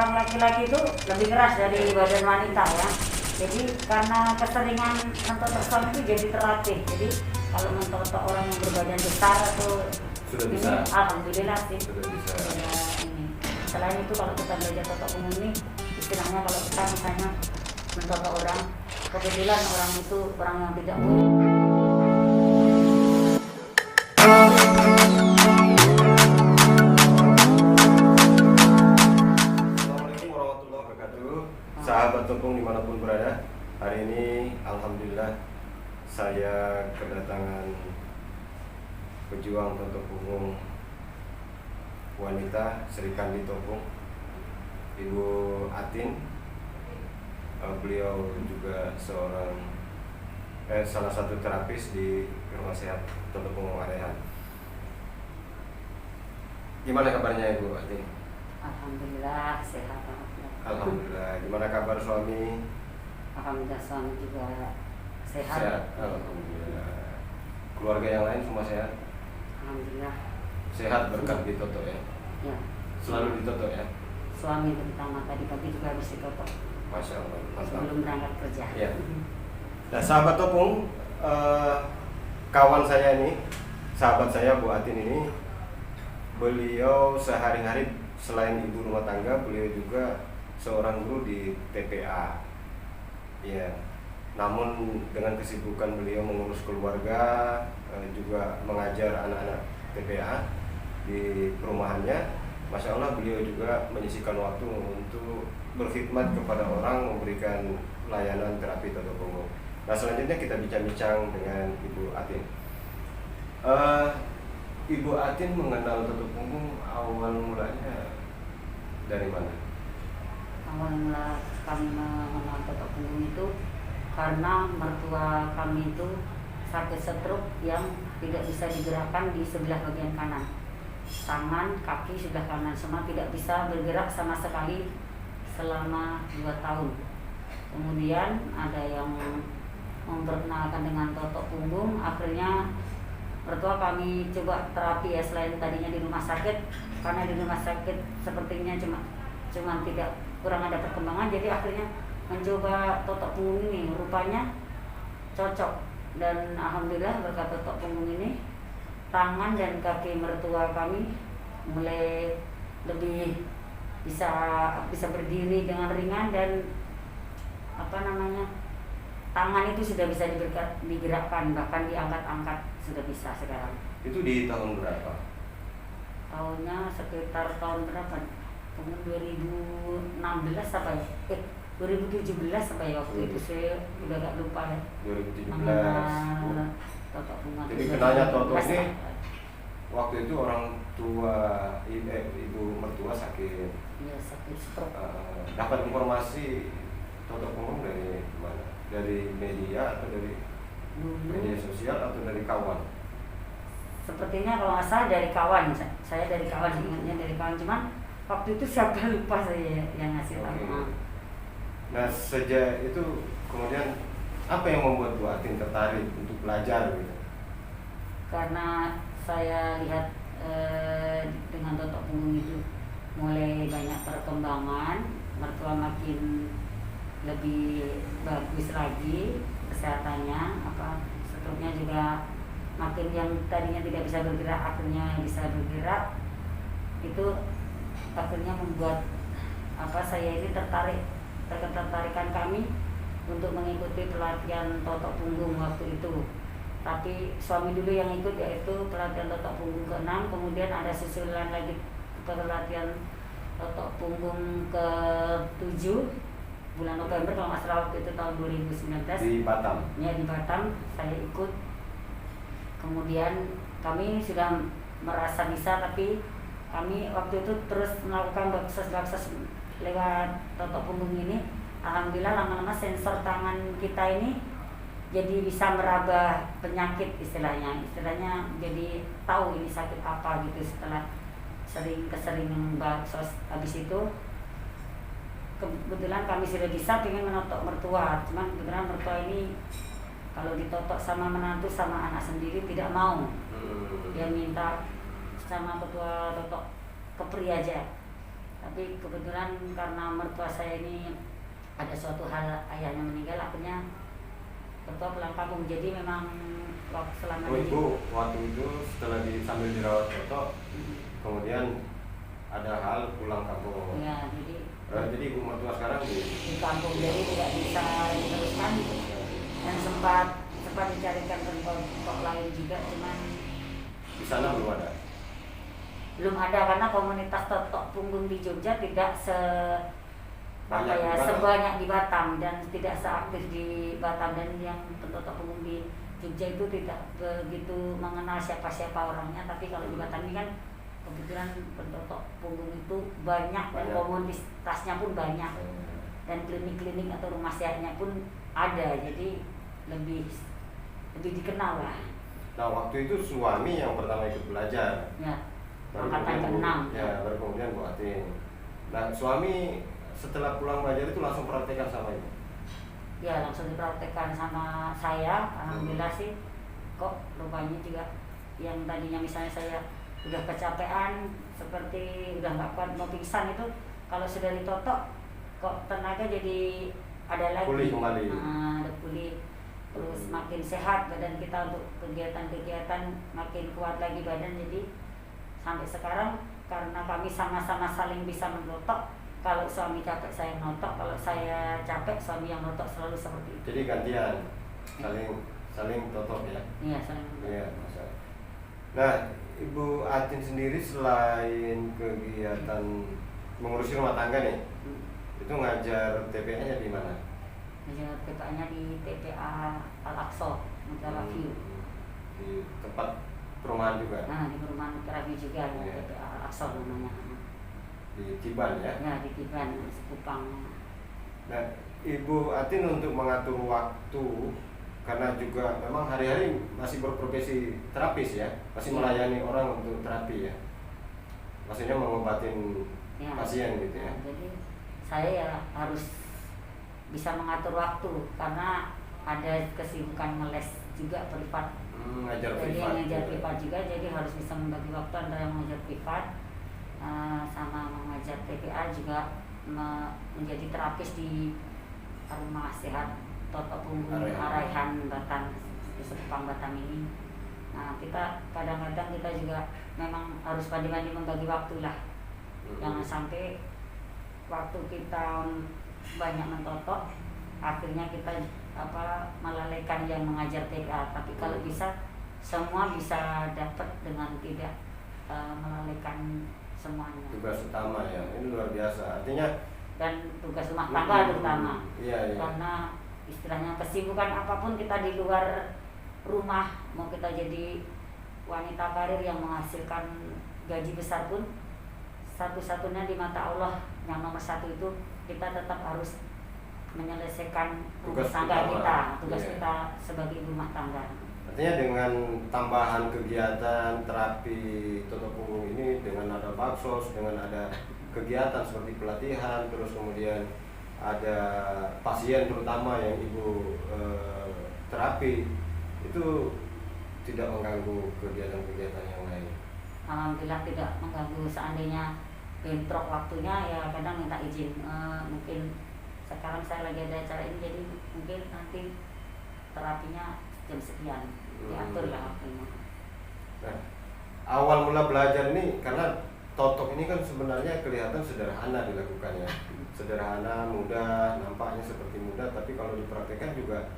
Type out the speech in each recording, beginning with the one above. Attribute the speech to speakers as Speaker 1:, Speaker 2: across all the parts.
Speaker 1: orang laki-laki itu lebih keras dari badan wanita ya. Jadi karena keseringan mentotok suami itu jadi terlatih. Jadi kalau mentotok orang yang berbadan besar atau
Speaker 2: sudah
Speaker 1: ini,
Speaker 2: bisa.
Speaker 1: alhamdulillah sih.
Speaker 2: Sudah bisa.
Speaker 1: Ini. Selain itu kalau kita belajar totok punggung ini, istilahnya kalau kita misalnya mentotok orang, kebetulan orang itu orang yang tidak
Speaker 2: Assalamualaikum warahmatullahi wabarakatuh. Sahabat Topung dimanapun berada, hari ini alhamdulillah saya kedatangan pejuang totok punggung wanita Sri Kandi Topung, Ibu Atin. Beliau juga salah satu terapis di Rumah Sehat Totok Punggung Arehan. Gimana kabarnya Ibu Atin?
Speaker 1: alhamdulillah sehat.
Speaker 2: Alhamdulillah. Gimana kabar suami?
Speaker 1: Alhamdulillah suami juga sehat.
Speaker 2: Alhamdulillah. Keluarga yang lain semua sehat?
Speaker 1: Alhamdulillah.
Speaker 2: Sehat berkat ditotok ya?
Speaker 1: Ya.
Speaker 2: Selalu ditotok ya?
Speaker 1: Suami terutama tadi pagi juga harus ditotok
Speaker 2: Masya Allah. Mantap.
Speaker 1: sebelum berangkat kerja.
Speaker 2: Ya. Nah sahabat Topung, kawan saya ini, sahabat saya Bu Atin ini, beliau sehari-hari selain ibu rumah tangga, beliau juga seorang guru di TPA. Ya. Namun dengan kesibukan beliau mengurus keluarga, juga mengajar anak-anak TPA di perumahannya, Masya Allah beliau juga menyisihkan waktu untuk berkhidmat kepada orang, memberikan layanan terapi totok punggung. Nah selanjutnya kita bincang-bincang dengan Ibu Atin. Ibu Atin mengenal totok punggung awal mulanya dari mana?
Speaker 1: Awal mula kami mengenal totok punggung itu karena mertua kami itu sakit stroke yang tidak bisa digerakkan di sebelah bagian kanan. Tangan, kaki sebelah kanan semua tidak bisa bergerak sama sekali selama 2 tahun. Kemudian ada yang memperkenalkan dengan totok punggung, akhirnya mertua kami coba terapi ya, selain tadinya di rumah sakit, karena di rumah sakit sepertinya cuma tidak kurang ada perkembangan, jadi akhirnya mencoba totok punggung ini, rupanya cocok. Dan alhamdulillah berkat totok punggung ini tangan dan kaki mertua kami mulai lebih bisa berdiri dengan ringan, dan tangan itu sudah bisa digerakkan, bahkan diangkat-angkat sudah bisa sekarang.
Speaker 2: Itu di tahun berapa?
Speaker 1: Tahunnya sekitar tahun berapa? Tahun 2016 apa ya? 2017 apa ya waktu itu, saya udah gak lupa ya.
Speaker 2: 2017.
Speaker 1: Totok punggung.
Speaker 2: Jadi kenalnya totok ini waktu itu orang tua ibu mertua sakit.
Speaker 1: Iya, sakit stroke.
Speaker 2: Dapat informasi totok punggung dari mana? Dari media atau dari media sosial atau dari kawan?
Speaker 1: Sepertinya kalau nggak salah dari kawan. Saya dari kawan, ingatnya dari kawan, cuman waktu itu siapa lupa saya yang ngasih tahu.
Speaker 2: Okay. Nah sejak itu kemudian apa yang membuat Bu Atin tertarik untuk belajar gitu?
Speaker 1: Karena saya lihat dengan totok punggung itu mulai banyak perkembangan, mertua makin lebih bagus lagi kesehatannya, struknya juga makin, yang tadinya tidak bisa bergerak akhirnya bisa bergerak. Itu akhirnya membuat saya ini ketertarikan kami untuk mengikuti pelatihan totok punggung waktu itu. Tapi suami dulu yang ikut, yaitu pelatihan totok punggung ke-6, kemudian ada susulan lagi pelatihan totok punggung ke-7 bulan November kalau nggak salah, waktu itu tahun 2019
Speaker 2: di Batam. Ya,
Speaker 1: di Batam saya ikut. Kemudian kami sudah merasa bisa, tapi kami waktu itu terus melakukan baksos lewat totok punggung ini. Alhamdulillah lama-lama sensor tangan kita ini jadi bisa meraba penyakit, istilahnya jadi tahu ini sakit apa gitu. Setelah keseringan baksos, habis itu kebetulan kami sudah bisa pengen menotok mertua, cuman kebetulan mertua ini kalau ditotok sama menantu sama anak sendiri tidak mau. Dia minta sama ketua totok kepri aja. Tapi kebetulan karena mertua saya ini ada suatu hal ayahnya meninggal, akhirnya mertua pulang kampung. Jadi memang waktu selama
Speaker 2: Oh,
Speaker 1: ini
Speaker 2: Ibu waktu itu setelah sambil dirawat Toto, kemudian ada hal pulang kampung.
Speaker 1: ya,
Speaker 2: Jadi ibu mertua sekarang
Speaker 1: di kampung, jadi tidak bisa diteruskan, dan sempat dicarikan tempat lain juga, cuman
Speaker 2: di sana
Speaker 1: belum ada karena komunitas totok punggung di Jogja tidak sebanyak di Batam dan tidak seaktif di Batam, dan yang totok punggung di Jogja itu tidak begitu mengenal siapa-siapa orangnya. Tapi kalau di Batam ini kan kebetulan pentotok punggung itu banyak dan komunitasnya pun banyak, dan klinik-klinik atau rumah sehatnya pun ada, jadi lebih dikenal lah.
Speaker 2: Nah, waktu itu suami yang pertama ikut belajar.
Speaker 1: Ya,
Speaker 2: Baru
Speaker 1: angkatan ke-6.
Speaker 2: Ya, baru kemudian Bu Atin. Nah, suami setelah pulang belajar itu langsung praktekkan sama ibu?
Speaker 1: Ya, langsung dipraktekkan sama saya. Alhamdulillah sih, kok rupanya juga yang tadinya misalnya saya udah kecapean, seperti udah nggak kuat mau pingsan, itu kalau sudah ditotok kok tenaga jadi ada lagi.
Speaker 2: Pulih kembali.
Speaker 1: Ada pulih. Terus makin sehat badan kita untuk kegiatan-kegiatan, makin kuat lagi badan. Jadi sampai sekarang karena kami sama-sama saling bisa menotok. Kalau suami capek saya notok, kalau saya capek suami yang notok, selalu seperti itu.
Speaker 2: Jadi gantian, saling totok ya?
Speaker 1: Iya, saling.
Speaker 2: Iya, masalah. Nah, Ibu Atin sendiri selain kegiatan mengurusi rumah tangga nih, itu ngajar TPA-nya di mana?
Speaker 1: Ngajar TPA-nya di TPA Al-Aqsa, Mutara View.
Speaker 2: Di tempat perumahan juga?
Speaker 1: Nah, di perumahan Mutara View juga, ya. TPA Al-Aqsa namanya.
Speaker 2: Di Tiban ya?
Speaker 1: Ya, di Tiban, Sekupang.
Speaker 2: Nah, Ibu Atin untuk mengatur waktu, karena juga memang hari-hari masih berprofesi terapis ya, masih melayani orang untuk terapi ya, maksudnya mengobatin pasien gitu ya.
Speaker 1: Jadi saya ya harus bisa mengatur waktu karena ada kesibukan ngeles juga privat.
Speaker 2: Ngajar
Speaker 1: jadi
Speaker 2: privat.
Speaker 1: Ngajar privat juga, jadi harus bisa membagi waktu antara mengajar privat sama mengajar TPA, juga menjadi terapis di rumah sehat Toto Punggung Araihan Batam, di Sekupang Batam ini. Nah, kita kadang-kadang kita juga memang harus pandai-pandai membagi waktu lah. Jangan sampai waktu kita banyak mentotok, akhirnya kita melalaikan yang mengajar TPA. Tapi kalau bisa semua bisa dapat dengan tidak melalaikan semuanya.
Speaker 2: Tugas utama ya, ini luar biasa. Artinya
Speaker 1: dan tugas rumah tangga terutama.
Speaker 2: Iya.
Speaker 1: Karena istilahnya kesibukan apapun kita di luar rumah, mau kita jadi wanita karir yang menghasilkan gaji besar pun, satu-satunya di mata Allah yang nomor satu itu kita tetap harus menyelesaikan rumah tangga kita, tugas kita sebagai ibu rumah tangga.
Speaker 2: Artinya dengan tambahan kegiatan terapi Toto Punggung ini, dengan ada baksos, dengan ada kegiatan seperti pelatihan, terus kemudian ada pasien terutama yang ibu terapi, itu tidak mengganggu kegiatan-kegiatan yang lain.
Speaker 1: Alhamdulillah tidak mengganggu. Seandainya bentrok waktunya ya kadang minta izin, mungkin sekarang saya lagi ada acara ini, jadi mungkin nanti terapinya jam sekian, diatur lah waktunya.
Speaker 2: Nah, awal mula belajar ini, karena totok ini kan sebenarnya kelihatan sederhana dilakukannya, sederhana, mudah, nampaknya seperti mudah, tapi kalau dipraktekkan juga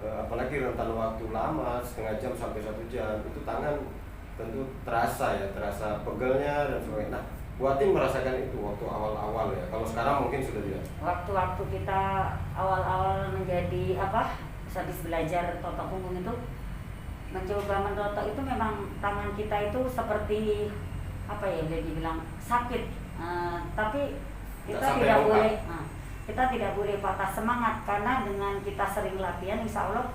Speaker 2: apalagi rentan waktu lama, setengah jam sampai 1 jam, itu tangan tentu terasa ya, terasa pegelnya dan sebagainya. Nah, Bu Atin merasakan itu waktu awal-awal ya, kalau sekarang mungkin sudah tidak.
Speaker 1: Waktu-waktu kita awal-awal menjadi habis belajar totok punggung itu, mencoba mentotok itu memang tangan kita itu seperti boleh dibilang sakit, tapi kita tidak boleh patah semangat, karena dengan kita sering latihan insya Allah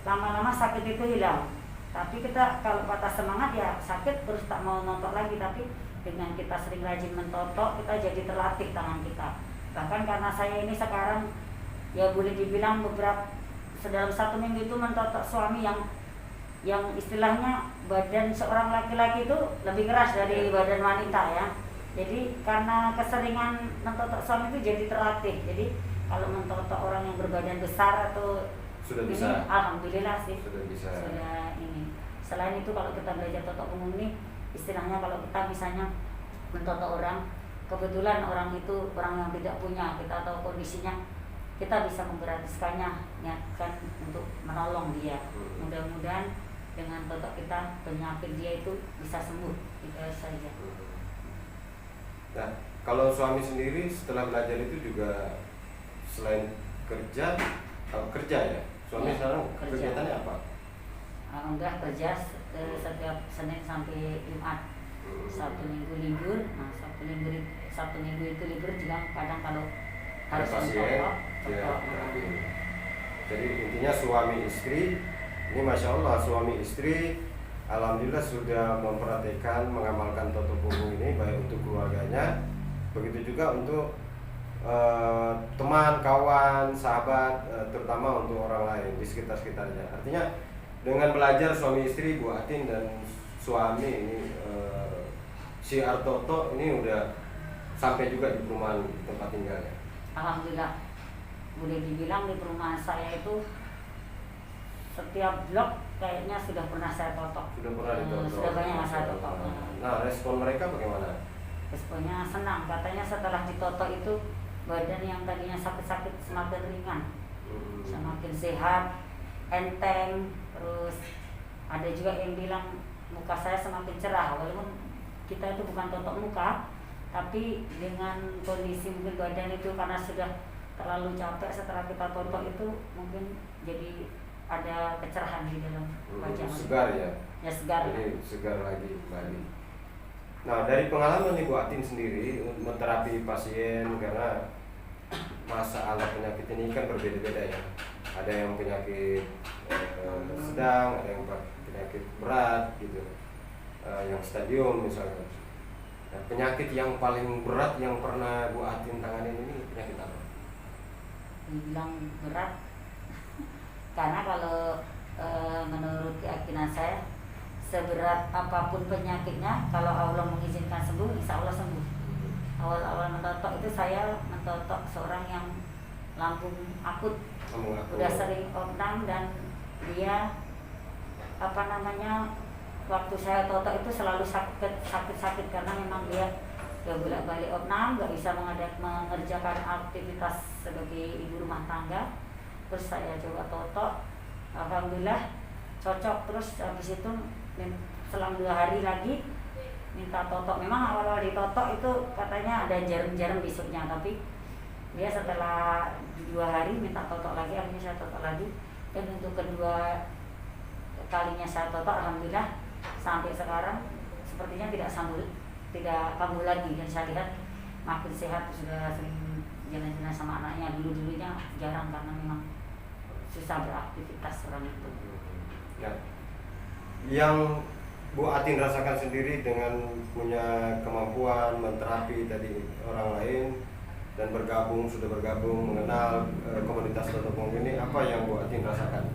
Speaker 1: lama-lama sakit itu hilang. Tapi kita kalau patah semangat ya sakit terus tak mau nonton lagi. Tapi dengan kita sering rajin mentotok, kita jadi terlatih tangan kita. Bahkan karena saya ini sekarang ya boleh dibilang dalam 1 minggu itu mentotok suami yang istilahnya badan seorang laki-laki itu lebih keras dari badan wanita ya. Jadi karena keseringan mentotok suami itu jadi terlatih. Jadi kalau mentotok orang yang berbadan besar atau
Speaker 2: Sudah
Speaker 1: ini,
Speaker 2: bisa.
Speaker 1: alhamdulillah sih
Speaker 2: Sudah bisa.
Speaker 1: sudah ini. Selain itu kalau kita belajar totok punggung ini, istilahnya kalau kita misalnya mentotok orang, kebetulan orang itu orang yang tidak punya, kita tahu kondisinya, kita bisa menggratiskannya, niatkan untuk menolong dia. Mudah-mudahan dengan totok kita penyakit dia itu bisa sembuh, itu saja.
Speaker 2: Nah, kalau suami sendiri setelah belajar itu juga selain kerja, kerja ya? Suami
Speaker 1: Ya,
Speaker 2: sekarang
Speaker 1: kerja.
Speaker 2: kegiatannya apa?
Speaker 1: Enggak, kerja setiap Senin sampai Jumat. Sabtu Minggu libur. Nah, Sabtu Minggu itu libur juga kadang kalau
Speaker 2: Ada
Speaker 1: harus
Speaker 2: pasien, ya, terapi. Jadi intinya suami istri, ini Masya Allah suami istri alhamdulillah sudah memperhatikan, mengamalkan totok punggung ini baik untuk keluarganya, begitu juga untuk teman, kawan, sahabat, terutama untuk orang lain di sekitarnya. Artinya dengan belajar suami istri, Bu Atin dan suami ini syiar Toto ini udah sampai juga di perumahan tempat tinggalnya.
Speaker 1: Alhamdulillah, boleh dibilang di perumahan saya itu setiap blok kayaknya sudah pernah saya totok.
Speaker 2: Sudah pernah ditotok.
Speaker 1: Sudah banyak yang saya totok.
Speaker 2: Nah, respon mereka bagaimana?
Speaker 1: Responnya senang, katanya setelah ditotok itu badan yang tadinya sakit-sakit semakin ringan, semakin sehat, enteng. Terus ada juga yang bilang muka saya semakin cerah, walaupun kita itu bukan totok muka, tapi dengan kondisi mungkin badan itu karena sudah terlalu capek setelah kita totok itu mungkin jadi ada kecerahan di dalam wajah.
Speaker 2: Segar ya?
Speaker 1: Ya, segar.
Speaker 2: Jadi segar lagi kembali. Nah, dari pengalaman nih Bu Atin sendiri menterapi pasien, karena masalah penyakit ini kan berbeda-beda ya. Ada yang penyakit sedang, ada yang penyakit berat gitu, yang stadium misalnya. Nah, penyakit yang paling berat yang pernah Bu Atin tangani ini penyakit apa?
Speaker 1: Dibilang berat karena kalau menurut keyakinan saya, seberat apapun penyakitnya, kalau Allah mengizinkan sembuh, insya Allah sembuh. Awal-awal mentotok itu saya mentotok seorang yang lambung akut, udah sering opnam, dan dia waktu saya totok itu selalu sakit karena memang dia bolak-balik opnam, nggak bisa mengerjakan aktivitas sebagai ibu rumah tangga. Terus saya coba totok, alhamdulillah cocok. Terus habis itu selang 2 hari lagi minta totok. Memang awal-awal ditotok itu katanya ada jarum-jarum besoknya, tapi dia setelah 2 hari minta totok lagi, akhirnya saya totok lagi. Dan untuk kedua kalinya saya totok, alhamdulillah sampai sekarang sepertinya tidak kambuh lagi. Dan saya lihat makin sehat, sudah sering jalan-jalan sama anaknya. Dulunya jarang karena memang susah beraktivitas orang itu.
Speaker 2: Ya. Yang Bu Atin rasakan sendiri dengan punya kemampuan menterapi tadi orang lain dan sudah bergabung mengenal komunitas totok punggung ini, apa yang Bu Atin rasakan?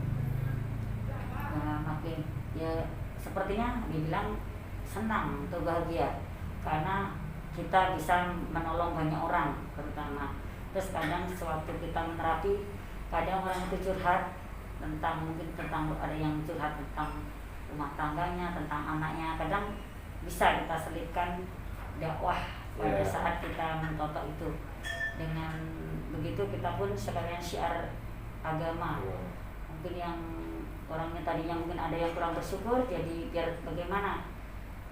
Speaker 1: Nah, makin ya sepertinya dibilang senang atau bahagia karena kita bisa menolong banyak orang terutama. Terus kadang sewaktu kita menerapi, kadang orang itu curhat tentang ada yang curhat tentang rumah tangganya, tentang anaknya. Kadang bisa kita selipkan dakwah pada saat kita mentotok itu. Dengan begitu kita pun sekalian syiar agama. Mungkin yang orangnya tadinya mungkin ada yang kurang bersyukur, jadi biar bagaimana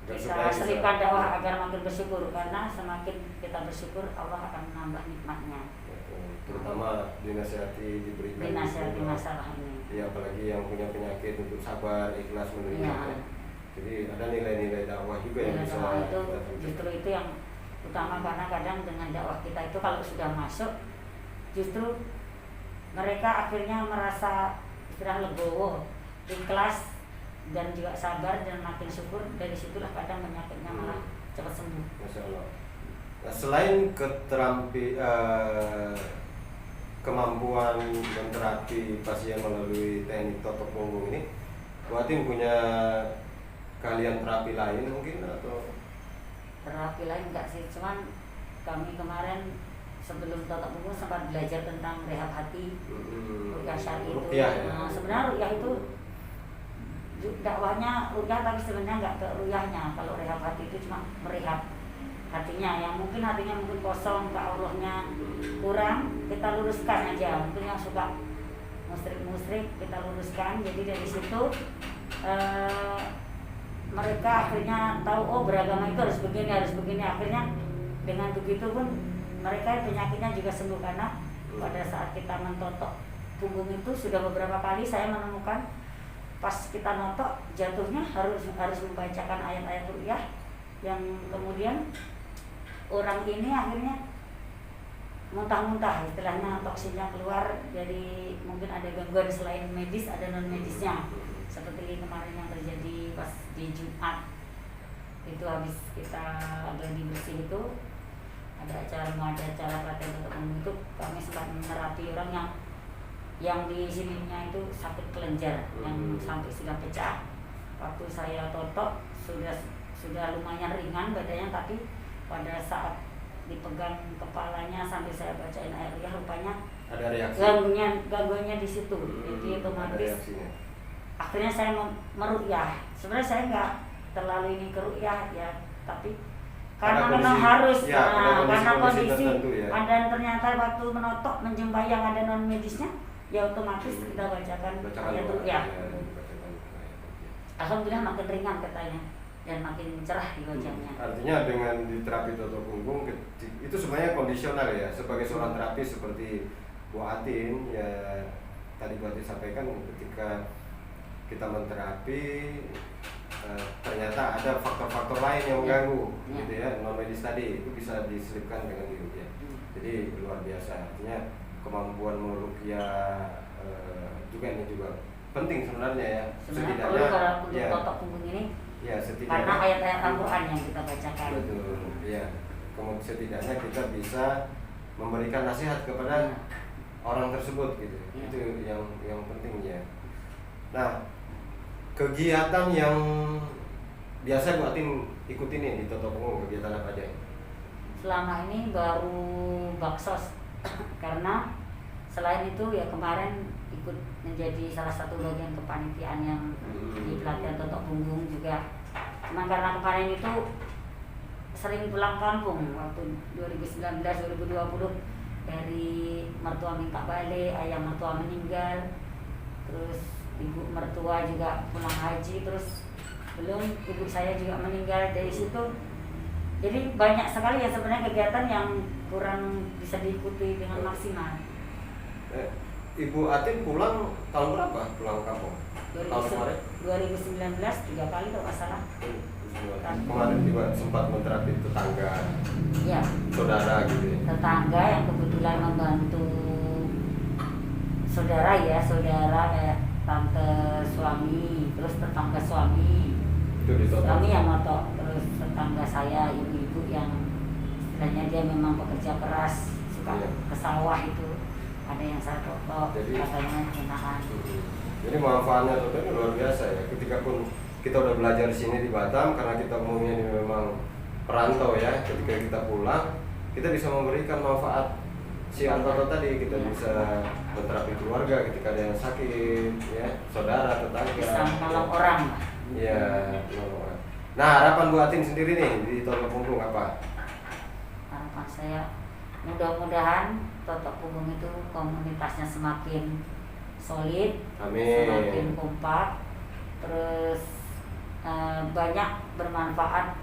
Speaker 1: kita selipkan dakwah agar makin bersyukur, karena semakin kita bersyukur Allah akan menambah nikmatnya.
Speaker 2: Terutama diberikan
Speaker 1: masalah ini.
Speaker 2: Ya, apalagi yang punya penyakit untuk sabar, ikhlas menerima.
Speaker 1: Ya.
Speaker 2: Jadi ada nilai-nilai dakwah juga yang bisa
Speaker 1: itu justru itu yang utama, karena kadang dengan dakwah kita itu kalau sudah masuk, justru mereka akhirnya merasa legowo, ikhlas, dan juga sabar dan makin syukur. Dari situlah kadang penyakitnya malah cepat sembuh.
Speaker 2: Masya Allah. Nah, selain kemampuan menterapi pasien melalui teknik totok punggung ini, Bu Atin punya keahlian terapi lain mungkin atau?
Speaker 1: terapi lain enggak sih, cuman kami kemarin sebelum Totok Punggung sempat belajar tentang rehab hati, ruqyah syar'i itu.
Speaker 2: Ruqyah, ya.
Speaker 1: Nah, sebenarnya ruqyah itu dakwahnya ruqyah, tapi sebenarnya nggak ke ruqyahnya. Kalau rehab hati itu cuma merehab hatinya, yang mungkin hatinya mungkin kosong, ke Allahnya kurang, kita luruskan aja. Mungkin yang suka musyrik kita luruskan. Jadi dari situ mereka akhirnya tahu, oh beragama itu harus begini. Akhirnya dengan begitu pun mereka penyakitnya juga sembuh, karena pada saat kita mentotok punggung itu sudah beberapa kali saya menemukan pas kita notok jatuhnya harus membacakan ayat-ayat ruqyah yang kemudian orang ini akhirnya muntah-muntah, istilahnya toksinnya keluar. Jadi mungkin ada gangguan selain medis, ada non medisnya, seperti kemarin yang terjadi pas di Jumat itu, habis kita gladi bersih itu ada acara pelatihan untuk membentuk, kami sempat menerapi orang yang di sininya itu sakit kelenjar yang sampai sudah pecah. Waktu saya totok sudah lumayan ringan badannya, tapi pada saat dipegang kepalanya sampai saya bacain ayat ruqyah, rupanya
Speaker 2: ada reaksi,
Speaker 1: gangguannya di situ. Jadi otomatis akhirnya saya meruqyah. Sebenarnya saya nggak terlalu ini ke ruqyah ya, tapi karena memang harus,
Speaker 2: ya,
Speaker 1: karena kondisi
Speaker 2: tertentu, ya.
Speaker 1: dan ternyata waktu menotok menjumpai yang ada non medisnya, ya otomatis kita bacakan ayat ruqyah. Alhamdulillah makin ringan katanya dan makin cerah di wajahnya.
Speaker 2: Artinya dengan di terapi Totok Punggung itu sebenarnya kondisional ya, sebagai seorang terapis seperti Bu Atin ya tadi Bu Atin sampaikan, ketika kita menterapi ternyata ada faktor-faktor lain yang mengganggu, gitu ya, non medis tadi itu bisa diselipkan dengan ruqyah. Jadi luar biasa, artinya kemampuan meruqyah juga ini juga penting sebenarnya ya.
Speaker 1: Sebenarnya kalau untuk Totok Punggung ini
Speaker 2: ya, setidaknya
Speaker 1: karena ayat-ayat Al-Quran yang kita bacakan.
Speaker 2: Betul, ya. Kemudian setidaknya kita bisa memberikan nasihat kepada orang tersebut gitu. Itu yang penting ya. Nah, kegiatan yang biasa Bu Atin ikutin nih di Totok Punggung, kegiatan apa aja?
Speaker 1: Selama ini baru baksos karena selain itu ya kemarin ikut menjadi salah satu bagian kepanitiaan yang di pelatihan Totok Punggung juga. Cuma karena kemarin itu sering pulang kampung waktu 2019-2020, dari mertua minta balik, ayah mertua meninggal, terus ibu mertua juga pulang haji, terus belum ibu saya juga meninggal. Dari situ jadi banyak sekali ya sebenarnya kegiatan yang kurang bisa diikuti dengan maksimal.
Speaker 2: Ibu Atin pulang tahun berapa pulang kampung? Tahun kemarin?
Speaker 1: 2019 3 kali kalau nggak salah.
Speaker 2: Kemarin juga sempat menterapi tetangga,
Speaker 1: ya,
Speaker 2: saudara gitu ya.
Speaker 1: Tetangga yang kebetulan membantu saudara kayak tante suami, terus tetangga suami.
Speaker 2: Itu di
Speaker 1: Suami yang motok, terus tetangga saya ibu-ibu yang istilahnya dia memang pekerja keras, suka ke sawah itu. Ada yang saya foto, katanya enakan.
Speaker 2: Jadi manfaatnya Totok ini luar biasa ya. Ketika pun kita udah belajar di sini di Batam, karena kita umumnya ini memang perantau ya. Ketika kita pulang, kita bisa memberikan manfaat si Totok tadi. Kita bisa menterapi keluarga ketika ada yang sakit, ya, saudara, tetangga.
Speaker 1: Bisa menolong orang.
Speaker 2: Ya, menolong orang. Nah, harapan Bu Atin sendiri nih di Totok Punggung apa?
Speaker 1: Harapan saya mudah-mudahan Totok Punggung itu komunitasnya semakin solid,
Speaker 2: Amin.
Speaker 1: semakin kompak, terus banyak bermanfaat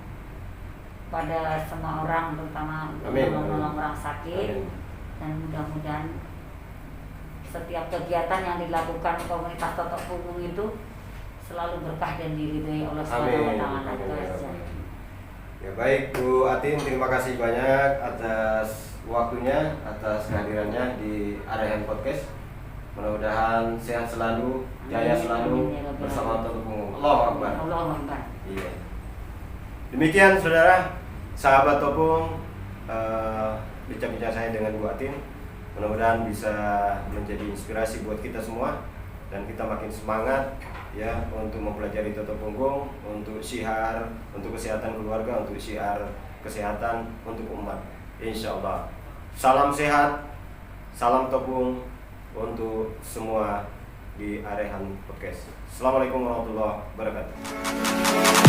Speaker 1: pada semua orang, terutama untuk menolong orang sakit. Amin. Dan mudah-mudahan setiap kegiatan yang dilakukan komunitas Totok Punggung itu selalu berkah dan diridhoi Allah SWT.
Speaker 2: Ya baik Bu Atin, terima kasih banyak atas waktunya, atas kehadirannya di Arahan Podcast. Mudah-mudahan sehat selalu, jaya selalu bersama Totok Punggung. Allahu Akbar.
Speaker 1: Allahu Akbar.
Speaker 2: Iya. Demikian saudara, sahabat Topung, bincang-bincang saya dengan Bu Atin. Mudah-mudahan bisa menjadi inspirasi buat kita semua dan kita makin semangat ya untuk mempelajari Totok Punggung, untuk syiar, untuk kesehatan keluarga, untuk syiar kesehatan untuk umat, insya Allah. Salam sehat, salam tepung untuk semua di Arehan Podcast. Assalamualaikum warahmatullahi wabarakatuh.